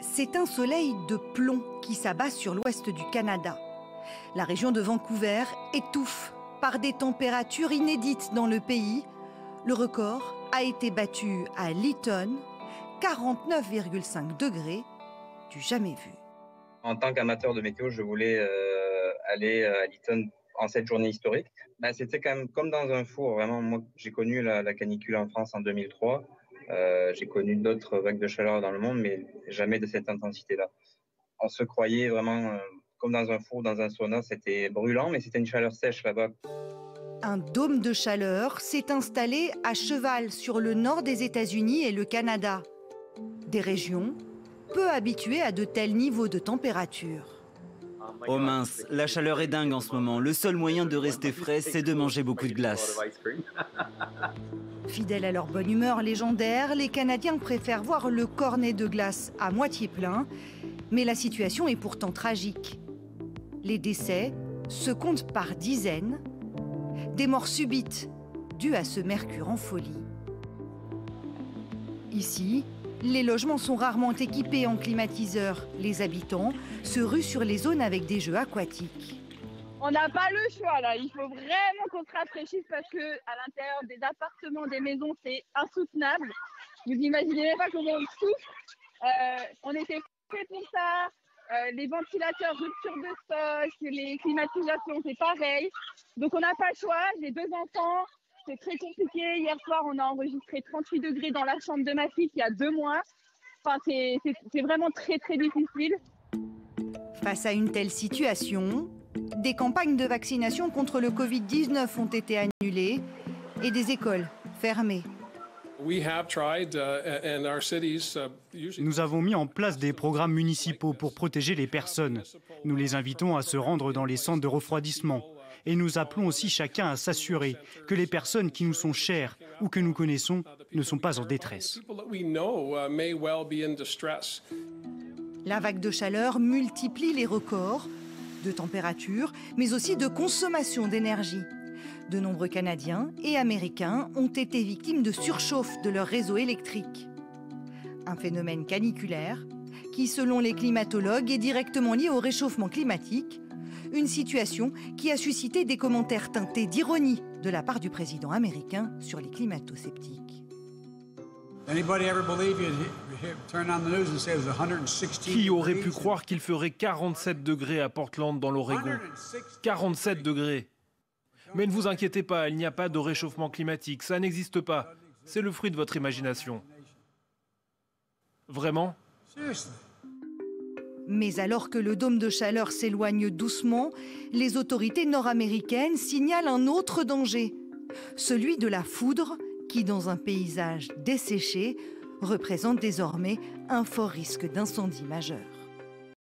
C'est un soleil de plomb qui s'abat sur l'ouest du Canada. La région de Vancouver étouffe par des températures inédites dans le pays. Le record a été battu à Lytton, 49,5 degrés, du jamais vu. En tant qu'amateur de météo, je voulais aller à Lytton en cette journée historique. C'était quand même comme dans un four. Vraiment, moi, j'ai connu la canicule en France en 2003. J'ai connu d'autres vagues de chaleur dans le monde, mais jamais de cette intensité-là. On se croyait vraiment comme dans un four, dans un sauna. C'était brûlant, mais c'était une chaleur sèche là-bas. Un dôme de chaleur s'est installé à cheval sur le nord des États-Unis et le Canada. Des régions peu habituées à de tels niveaux de température. Oh mince, la chaleur est dingue en ce moment. Le seul moyen de rester frais, c'est de manger beaucoup de glace. Fidèles à leur bonne humeur légendaire, les Canadiens préfèrent voir le cornet de glace à moitié plein. Mais la situation est pourtant tragique. Les décès se comptent par dizaines. Des morts subites dues à ce mercure en folie. Ici, les logements sont rarement équipés en climatiseurs. Les habitants se ruent sur les zones avec des jeux aquatiques. On n'a pas le choix là, il faut vraiment qu'on se rafraîchisse parce que à l'intérieur des appartements, des maisons, c'est insoutenable. Vous imaginez même pas comment on souffre. On était fait pour ça. Les ventilateurs, rupture de stock, les climatisations, c'est pareil. Donc on n'a pas le choix. J'ai 2 enfants, c'est très compliqué. Hier soir, on a enregistré 38 degrés dans la chambre de ma fille il y a 2 mois. Enfin, c'est vraiment très très difficile. Face à une telle situation, des campagnes de vaccination contre le Covid-19 ont été annulées et des écoles fermées. Nous avons mis en place des programmes municipaux pour protéger les personnes. Nous les invitons à se rendre dans les centres de refroidissement. Et nous appelons aussi chacun à s'assurer que les personnes qui nous sont chères ou que nous connaissons ne sont pas en détresse. La vague de chaleur multiplie les records de température, mais aussi de consommation d'énergie. De nombreux Canadiens et Américains ont été victimes de surchauffe de leur réseau électrique. Un phénomène caniculaire qui, selon les climatologues, est directement lié au réchauffement climatique, une situation qui a suscité des commentaires teintés d'ironie de la part du président américain sur les climato-sceptiques. Qui aurait pu croire qu'il ferait 47 degrés à Portland dans l'Oregon? 47 degrés. Mais ne vous inquiétez pas, il n'y a pas de réchauffement climatique, ça n'existe pas. C'est le fruit de votre imagination. Vraiment? Mais alors que le dôme de chaleur s'éloigne doucement, les autorités nord-américaines signalent un autre danger, celui de la foudre qui, dans un paysage desséché, représente désormais un fort risque d'incendie majeur.